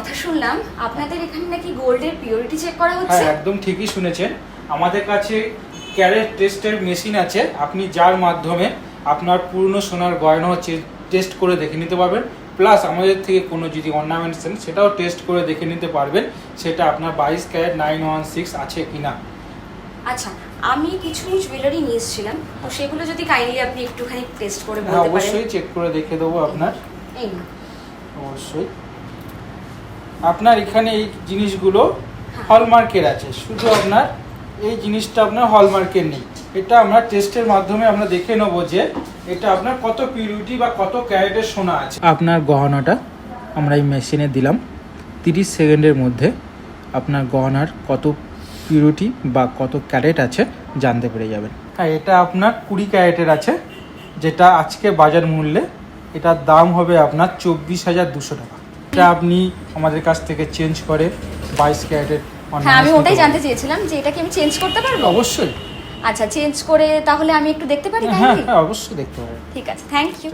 কথা শুনলাম আপনাদের এখানে নাকি গোল্ডের পিওরিটি চেক করা হচ্ছে। হ্যাঁ, একদম ঠিকই শুনেছেন। আমাদের কাছে ক্যারেট টেস্টের মেশিন আছে, আপনি যার মাধ্যমে আপনার পুরনো সোনার গয়না টেস্ট করে দেখে নিতে পারবেন। প্লাস আমাদের থেকে কোনো যদি অর্নামেন্টস সেটাও টেস্ট করে দেখে নিতে পারবেন সেটা আপনার 22 ক্যারেট 916 আছে কিনা। আচ্ছা, আমি কিছু জুয়েলারি নিয়ে এসেছিলাম, তো সেগুলো যদি কাইন্ডলি আপনি একটুখানি টেস্ট করে হ্যাঁ, বলতে পারেন। অবশ্যই চেক করে দেখে দেবো আপনার। এই না, অবশ্যই আপনার এখানে এই জিনিসগুলো হলমার্কের আছে, শুধু আপনার এই জিনিসটা আপনার হলমার্কের নেই। এটা আমরা টেস্টের মাধ্যমে আমরা দেখে নেব যে এটা আপনার কত পিউরিটি বা কত ক্যারেটের সোনা আছে। আপনার গহনাটা আমরা এই মেশিনে দিলাম, 30 সেকেন্ডের মধ্যে আপনার গহনার কত পিউরিটি বা কত ক্যারেট আছে জানতে পেরে যাবেন। হ্যাঁ, এটা আপনার 20 ক্যারেটের আছে, যেটা আজকে বাজার মূল্যে এটার দাম হবে আপনার 24,200 টাকা। এটা আপনি আমাদের কাছ থেকে চেঞ্জ করে 22 ক্যারেটের। হ্যাঁ, আমি ওটাই জানতে চেয়েছিলাম যে এটা কি আমি চেঞ্জ করতে পারবো? অবশ্যই। আচ্ছা, চেঞ্জ করে তাহলে আমি একটু দেখতে পারি? হ্যাঁ, অবশ্যই দেখতে পারেন। ঠিক আছে, থ্যাংক ইউ।